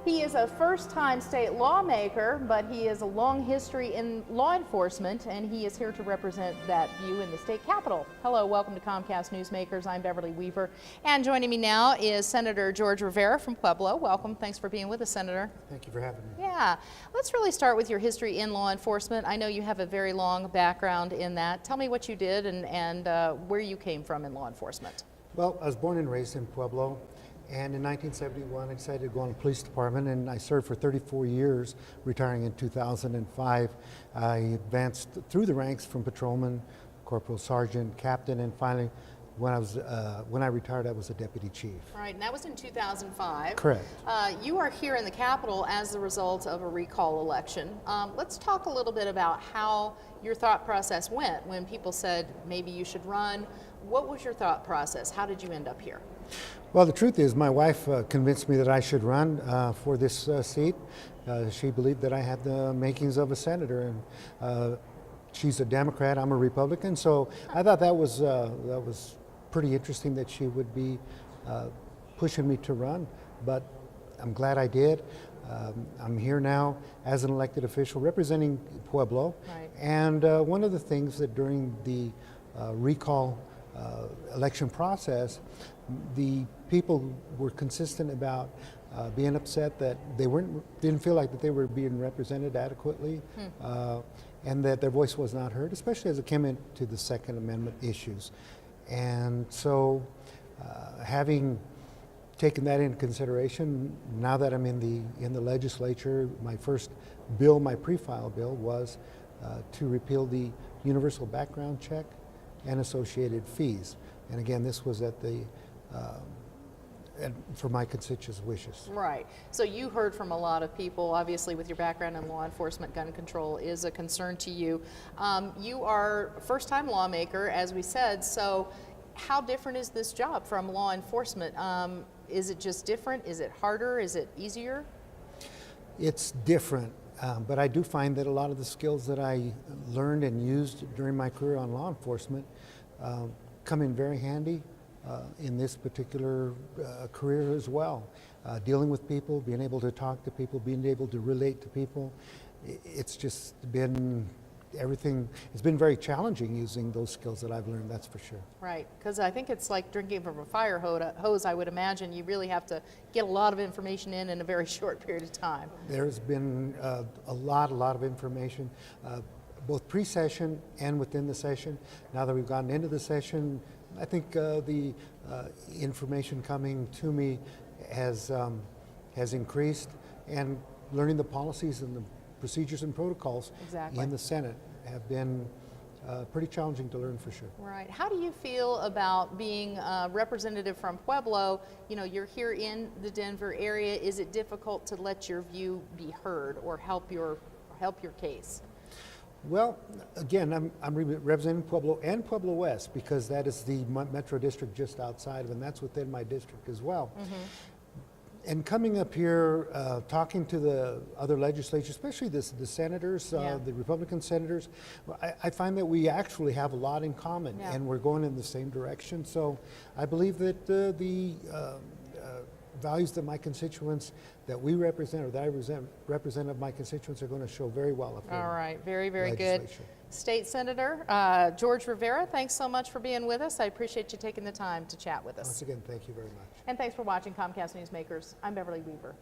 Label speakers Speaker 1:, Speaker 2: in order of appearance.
Speaker 1: He is a first-time state lawmaker, but he has a long history in law enforcement, and he is here to represent that view in the state capitol. Hello, welcome to Comcast Newsmakers. I'm Beverly Weaver, and joining me now is Senator George Rivera from Pueblo. Welcome. Thanks for being with us, Senator.
Speaker 2: Thank you for having me.
Speaker 1: Yeah. Let's really start with your history in law enforcement. I know you have a very long background in that. Tell me what you did and where you came from in law enforcement.
Speaker 2: Well, I was born and raised in Pueblo. And in 1971, I decided to go on the police department, and I served for 34 years, retiring in 2005. I advanced through the ranks from patrolman, corporal, sergeant, captain, and finally, when I retired, I was a deputy chief.
Speaker 1: Right, and that was in 2005.
Speaker 2: Correct.
Speaker 1: You are here in the Capitol as the result of a recall election. Let's talk a little bit about how your thought process went when people said maybe you should run. What was your thought process? How did you end up here?
Speaker 2: Well, the truth is, my wife convinced me that I should run for this seat. She believed that I had the makings of a senator, and she's a Democrat, I'm a Republican, so I thought that was pretty interesting that she would be pushing me to run, but I'm glad I did. I'm here now as an elected official representing Pueblo,
Speaker 1: right.
Speaker 2: And one of the things that during the recall election process, the people were consistent about being upset that they didn't feel like that they were being represented adequately, and that their voice was not heard, especially as it came into the Second Amendment issues. And so, having taken that into consideration, now that I'm in the legislature, my first bill, my pre-file bill, was to repeal the universal background check and associated fees. And again, this was at the and for my constituents' wishes.
Speaker 1: Right. So you heard from a lot of people, obviously with your background in law enforcement, gun control is a concern to you. You are a first-time lawmaker, as we said, so how different is this job from law enforcement? Is it just different? Is it harder? Is it easier?
Speaker 2: It's different, but I do find that a lot of the skills that I learned and used during my career on law enforcement come in very handy in this particular career as well. Dealing with people, being able to talk to people, being able to relate to people, it's just been everything. It's been very challenging using those skills that I've learned, that's for sure.
Speaker 1: Right, because I think it's like drinking from a fire hose, I would imagine. You really have to get a lot of information in a very short period of time.
Speaker 2: There's been a lot of information, both pre-session and within the session. Now that we've gotten into the session, I think the information coming to me has increased, and learning the policies and the procedures and protocols
Speaker 1: exactly.
Speaker 2: in the Senate have been pretty challenging to learn for sure.
Speaker 1: Right. How do you feel about being a representative from Pueblo? You know, you're here in the Denver area. Is it difficult to let your view be heard or help your case?
Speaker 2: Well, again, I'm representing Pueblo and Pueblo West because that is the metro district just outside of, and that's within my district as well. Mm-hmm. And coming up here, talking to the other legislatures, especially the senators, the Republican senators, I find that we actually have a lot in common, and we're going in the same direction. So I believe that the values that my constituents that we represent, or that I represent of my constituents, are going to show very well.
Speaker 1: All right, very, very good. State Senator George Rivera, thanks so much for being with us. I appreciate you taking the time to chat with us.
Speaker 2: Once again, thank you very much.
Speaker 1: And thanks for watching Comcast Newsmakers. I'm Beverly Weaver.